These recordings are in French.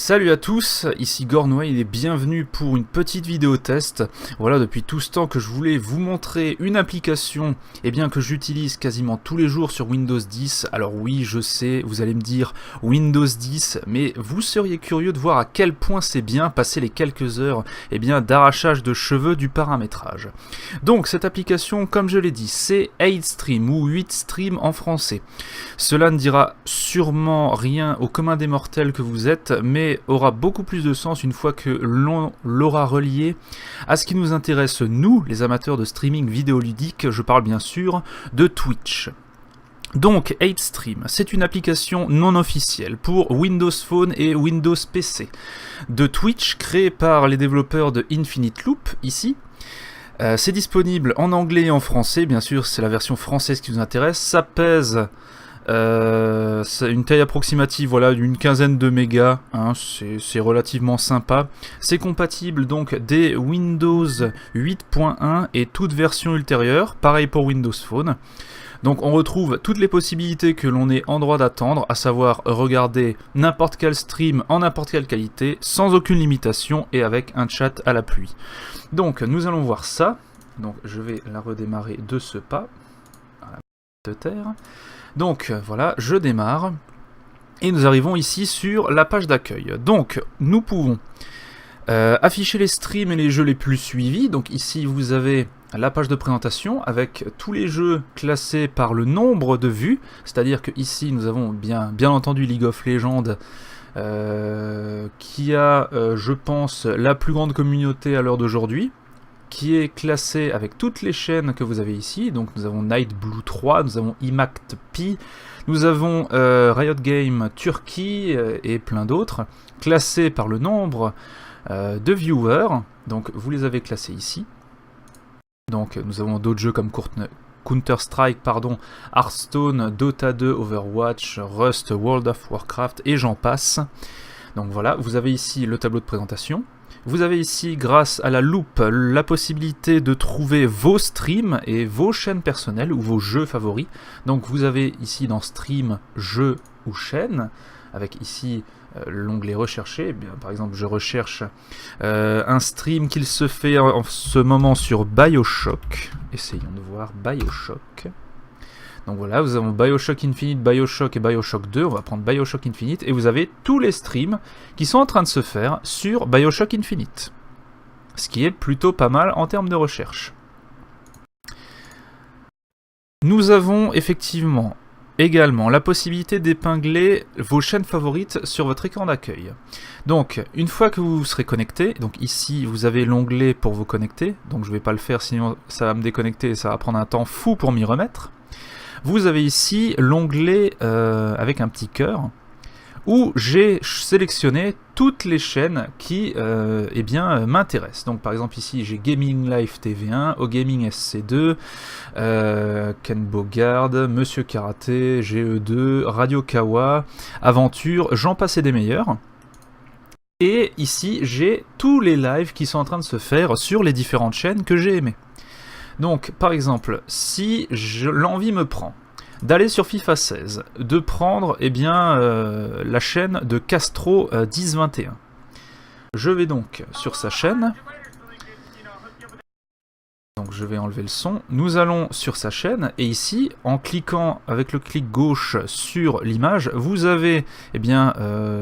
Salut à tous, ici Gornoy et bienvenue pour une petite vidéo test. Voilà, depuis tout ce temps que je voulais vous montrer une application que j'utilise quasiment tous les jours sur Windows 10. Alors oui, je sais, vous allez me dire Windows 10, mais vous seriez curieux de voir à quel point c'est bien passer les quelques heures d'arrachage de cheveux du paramétrage. Donc cette application, comme je l'ai dit, c'est 8Stream ou 8Stream en français. Cela ne dira sûrement rien au commun des mortels que vous êtes, mais aura beaucoup plus de sens une fois que l'on l'aura relié à ce qui nous intéresse, nous, les amateurs de streaming vidéoludique. Je parle bien sûr de Twitch. Donc 8Stream, c'est une application non officielle pour Windows Phone et Windows PC de Twitch, créée par les développeurs de Infinite Loop, ici. C'est disponible en anglais et en français, bien sûr, c'est la version française qui nous intéresse. Ça pèse c'est une taille approximative, voilà, d'une quinzaine de mégas, hein, c'est relativement sympa. C'est compatible donc dès Windows 8.1 et toute version ultérieure, pareil pour Windows Phone. Donc on retrouve toutes les possibilités que l'on est en droit d'attendre, à savoir regarder n'importe quel stream en n'importe quelle qualité, sans aucune limitation et avec un chat à l'appui. Donc nous allons voir ça. Donc je vais la redémarrer de ce pas. Voilà, de terre. Donc voilà, je démarre. Et nous arrivons ici sur la page d'accueil. Donc nous pouvons afficher les streams et les jeux les plus suivis. Donc ici vous avez la page de présentation avec tous les jeux classés par le nombre de vues. C'est-à-dire que ici nous avons bien entendu League of Legends qui a, je pense, la plus grande communauté à l'heure d'aujourd'hui, qui est classé avec toutes les chaînes que vous avez ici. Donc nous avons Nightblue 3, nous avons IMACT-P, nous avons Riot Games Turquie et plein d'autres, classés par le nombre de viewers. Donc vous les avez classés ici. Donc nous avons d'autres jeux comme Counter-Strike, Hearthstone, Dota 2, Overwatch, Rust, World of Warcraft et j'en passe. Donc voilà, vous avez ici le tableau de présentation. Vous avez ici, grâce à la loupe, la possibilité de trouver vos streams et vos chaînes personnelles ou vos jeux favoris. Donc vous avez ici dans Stream, Jeux ou Chaînes, avec ici l'onglet Rechercher. Eh bien, par exemple, je recherche un stream qu'il se fait en ce moment sur BioShock. Essayons de voir BioShock. Donc voilà, nous avons BioShock Infinite, BioShock et BioShock 2, on va prendre BioShock Infinite, et vous avez tous les streams qui sont en train de se faire sur BioShock Infinite. Ce qui est plutôt pas mal en termes de recherche. Nous avons effectivement également la possibilité d'épingler vos chaînes favorites sur votre écran d'accueil. Donc, une fois que vous serez connecté, donc ici vous avez l'onglet pour vous connecter, donc je ne vais pas le faire sinon ça va me déconnecter et ça va prendre un temps fou pour m'y remettre. Vous avez ici l'onglet avec un petit cœur où j'ai sélectionné toutes les chaînes qui m'intéressent. Donc par exemple ici j'ai Gaming Live TV1, OGaming SC2, Ken Bogard, Monsieur Karaté, GE2, Radio Kawa, Aventure, j'en passe et des meilleurs. Et ici j'ai tous les lives qui sont en train de se faire sur les différentes chaînes que j'ai aimées. Donc, par exemple, si l'envie me prend d'aller sur FIFA 16, de prendre la chaîne de Castro 1021, je vais donc sur sa chaîne. Donc je vais enlever le son. Nous allons sur sa chaîne et ici, en cliquant avec le clic gauche sur l'image, vous avez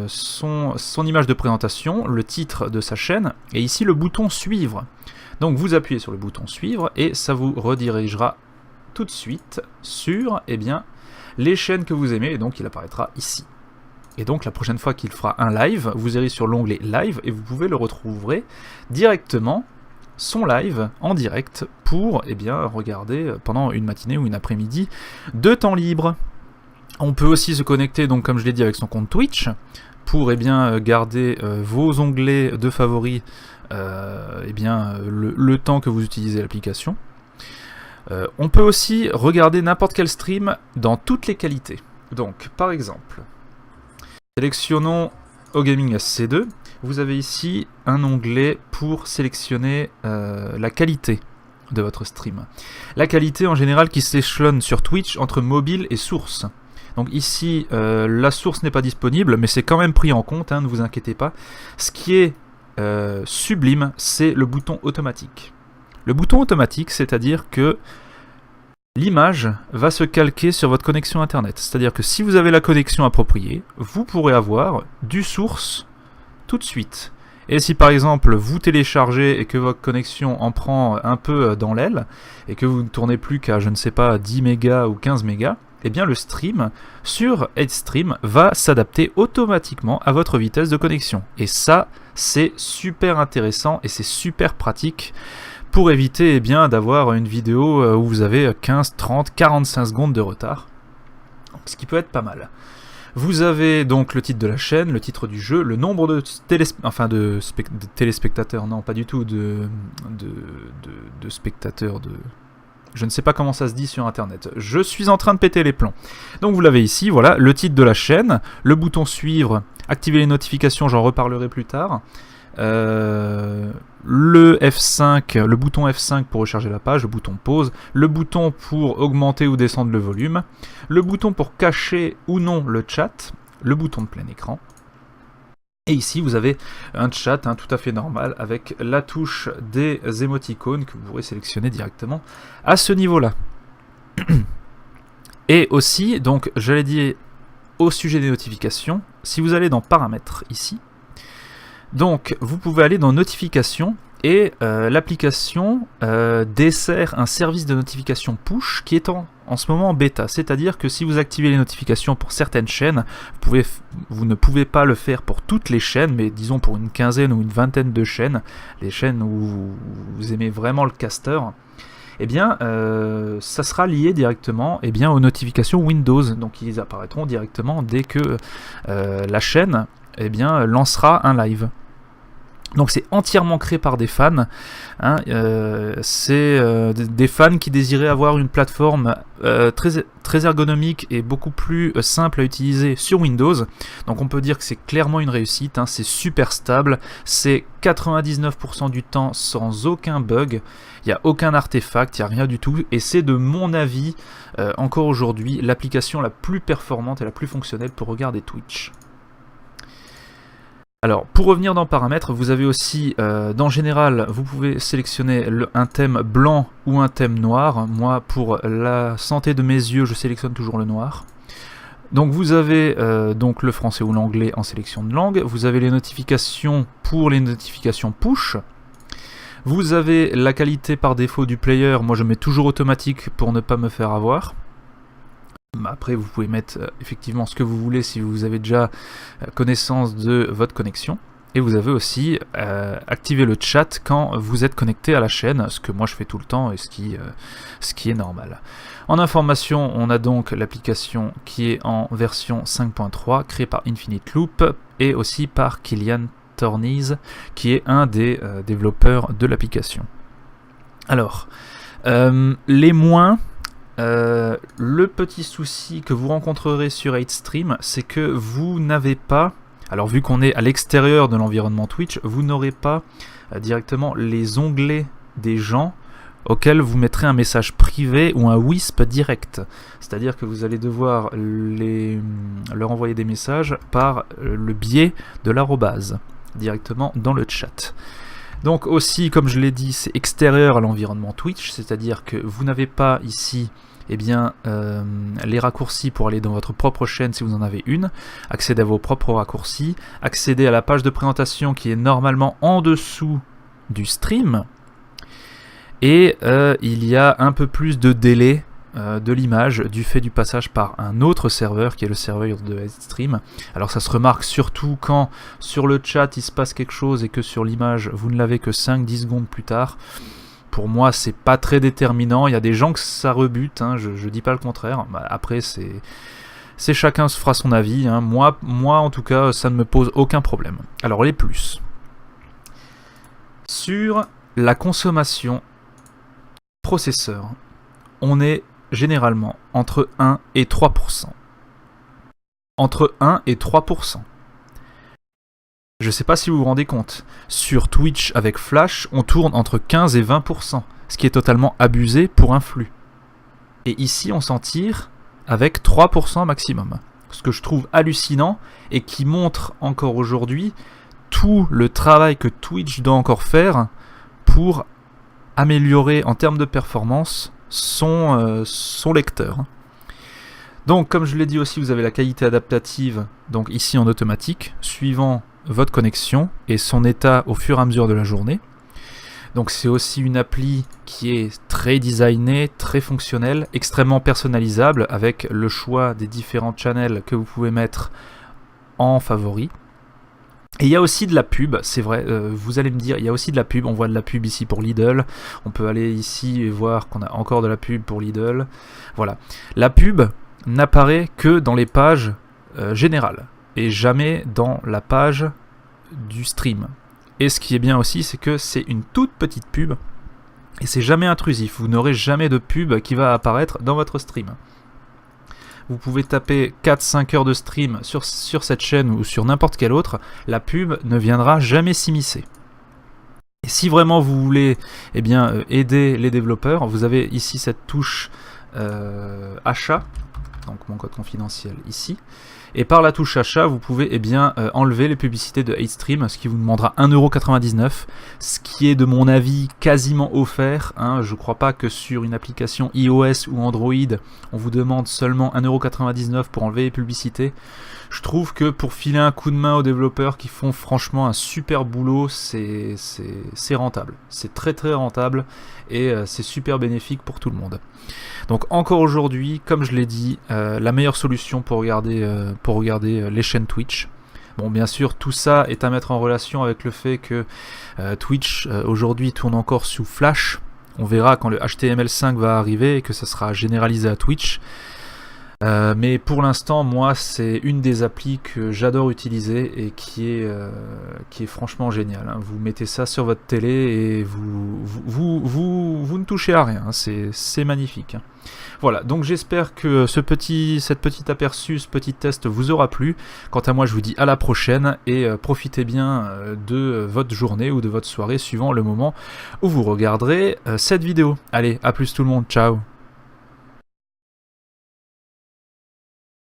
son image de présentation, le titre de sa chaîne et ici le bouton suivre. Donc vous appuyez sur le bouton suivre et ça vous redirigera tout de suite sur les chaînes que vous aimez et donc il apparaîtra ici. Et donc la prochaine fois qu'il fera un live, vous irez sur l'onglet live et vous pouvez le retrouver directement, son live en direct pour regarder pendant une matinée ou une après-midi de temps libre. On peut aussi se connecter, donc comme je l'ai dit, avec son compte Twitch pour garder vos onglets de favoris le temps que vous utilisez l'application. On peut aussi regarder n'importe quel stream dans toutes les qualités. Donc par exemple, sélectionnons OGaming SC2, vous avez ici un onglet pour sélectionner la qualité de votre stream. La qualité en général qui s'échelonne sur Twitch entre mobile et source. Donc ici, la source n'est pas disponible, mais c'est quand même pris en compte, hein, ne vous inquiétez pas. Ce qui est sublime, c'est le bouton automatique. Le bouton automatique, c'est-à-dire que l'image va se calquer sur votre connexion internet. C'est-à-dire que si vous avez la connexion appropriée, vous pourrez avoir du source tout de suite. Et si par exemple vous téléchargez et que votre connexion en prend un peu dans l'aile, et que vous ne tournez plus qu'à, je ne sais pas, 10 mégas ou 15 mégas, eh bien le stream sur Edstream va s'adapter automatiquement à votre vitesse de connexion. Et ça, c'est super intéressant et c'est super pratique pour éviter eh bien, d'avoir une vidéo où vous avez 15, 30, 45 secondes de retard, ce qui peut être pas mal. Vous avez donc le titre de la chaîne, le titre du jeu, le nombre de téléspectateurs, non pas du tout, de spectateurs, je ne sais pas comment ça se dit sur internet. Je suis en train de péter les plombs. Donc vous l'avez ici, voilà, le titre de la chaîne, le bouton suivre, activer les notifications, j'en reparlerai plus tard. Le F5, le bouton F5 pour recharger la page, le bouton pause, le bouton pour augmenter ou descendre le volume, le bouton pour cacher ou non le chat, le bouton de plein écran. Et ici vous avez un chat tout à fait normal avec la touche des émoticônes que vous pourrez sélectionner directement à ce niveau-là. Et aussi, donc j'allais dire au sujet des notifications, si vous allez dans paramètres ici, donc vous pouvez aller dans notifications et l'application dessert un service de notification push qui est en ce moment en bêta, c'est-à-dire que si vous activez les notifications pour certaines chaînes, vous ne pouvez pas le faire pour toutes les chaînes, mais disons pour une quinzaine ou une vingtaine de chaînes, les chaînes où vous aimez vraiment le caster, eh bien ça sera lié directement eh bien, aux notifications Windows, donc ils apparaîtront directement dès que la chaîne eh bien, lancera un live. Donc c'est entièrement créé par des fans, hein, c'est des fans qui désiraient avoir une plateforme très ergonomique et beaucoup plus simple à utiliser sur Windows. Donc on peut dire que c'est clairement une réussite, hein, c'est super stable, c'est 99% du temps sans aucun bug, il n'y a aucun artefact, il n'y a rien du tout, et c'est de mon avis, encore aujourd'hui, l'application la plus performante et la plus fonctionnelle pour regarder Twitch. Alors, pour revenir dans paramètres, vous avez aussi, dans général, vous pouvez sélectionner un thème blanc ou un thème noir. Moi, pour la santé de mes yeux, je sélectionne toujours le noir. Donc vous avez donc le français ou l'anglais en sélection de langue. Vous avez les notifications pour les notifications push. Vous avez la qualité par défaut du player. Moi, je mets toujours automatique pour ne pas me faire avoir. Après, vous pouvez mettre effectivement ce que vous voulez si vous avez déjà connaissance de votre connexion. Et vous avez aussi activé le chat quand vous êtes connecté à la chaîne, ce que moi je fais tout le temps et ce qui est normal. En information, on a donc l'application qui est en version 5.3, créée par Infinite Loop et aussi par Kilian Tornies, qui est un des développeurs de l'application. Alors, les moins... le petit souci que vous rencontrerez sur Edstream, c'est que vous n'avez pas, alors vu qu'on est à l'extérieur de l'environnement Twitch, vous n'aurez pas directement les onglets des gens auxquels vous mettrez un message privé ou un WISP direct. C'est-à-dire que vous allez devoir leur envoyer des messages par le biais de l'arrobase, directement dans le chat. Donc aussi, comme je l'ai dit, c'est extérieur à l'environnement Twitch, c'est-à-dire que vous n'avez pas ici eh bien, les raccourcis pour aller dans votre propre chaîne si vous en avez une, accéder à vos propres raccourcis, accéder à la page de présentation qui est normalement en dessous du stream, et il y a un peu plus de délai de l'image du fait du passage par un autre serveur qui est le serveur de Edstream. Alors ça se remarque surtout quand sur le chat il se passe quelque chose et que sur l'image vous ne l'avez que 5-10 secondes plus tard. Pour moi c'est pas très déterminant, il y a des gens que ça rebute, hein, je dis pas le contraire. Bah, après c'est chacun se fera son avis, hein. Moi en tout cas ça ne me pose aucun problème. Alors les plus. Sur la consommation processeur, on est généralement entre 1 et 3%. Entre 1 et 3%. Je ne sais pas si vous vous rendez compte, sur Twitch avec Flash, on tourne entre 15 et 20%, ce qui est totalement abusé pour un flux. Et ici, on s'en tire avec 3% maximum. Ce que je trouve hallucinant et qui montre encore aujourd'hui tout le travail que Twitch doit encore faire pour améliorer en termes de performance son lecteur. Donc comme je l'ai dit aussi, vous avez la qualité adaptative, donc ici en automatique, suivant votre connexion et son état au fur et à mesure de la journée. Donc c'est aussi une appli qui est très designée, très fonctionnelle, extrêmement personnalisable avec le choix des différents channels que vous pouvez mettre en favori. Et il y a aussi de la pub, c'est vrai, vous allez me dire, il y a aussi de la pub, on voit de la pub ici pour Lidl, on peut aller ici et voir qu'on a encore de la pub pour Lidl, voilà. La pub n'apparaît que dans les pages générales, et jamais dans la page du stream. Et ce qui est bien aussi, c'est que c'est une toute petite pub, et c'est jamais intrusif, vous n'aurez jamais de pub qui va apparaître dans votre stream. Vous pouvez taper 4-5 heures de stream sur cette chaîne ou sur n'importe quelle autre, la pub ne viendra jamais s'immiscer. Et si vraiment vous voulez aider les développeurs, vous avez ici cette touche achat, donc mon code confidentiel ici, et par la touche achat, vous pouvez enlever les publicités de HateStream, ce qui vous demandera 1,99€, ce qui est de mon avis quasiment offert. Je ne crois pas que sur une application iOS ou Android, on vous demande seulement 1,99€ pour enlever les publicités. Je trouve que pour filer un coup de main aux développeurs qui font franchement un super boulot, c'est rentable. C'est très très rentable et c'est super bénéfique pour tout le monde. Donc encore aujourd'hui, comme je l'ai dit, la meilleure solution pour regarder les chaînes Twitch. Bon, bien sûr, tout ça est à mettre en relation avec le fait que Twitch aujourd'hui tourne encore sous Flash. On verra quand le HTML5 va arriver et que ça sera généralisé à Twitch. Mais pour l'instant, moi, c'est une des applis que j'adore utiliser et qui est franchement géniale. Vous mettez ça sur votre télé et vous ne touchez à rien. C'est magnifique. Voilà, donc j'espère que cette petite aperçu, ce petit test vous aura plu. Quant à moi, je vous dis à la prochaine et profitez bien de votre journée ou de votre soirée suivant le moment où vous regarderez cette vidéo. Allez, à plus tout le monde, ciao!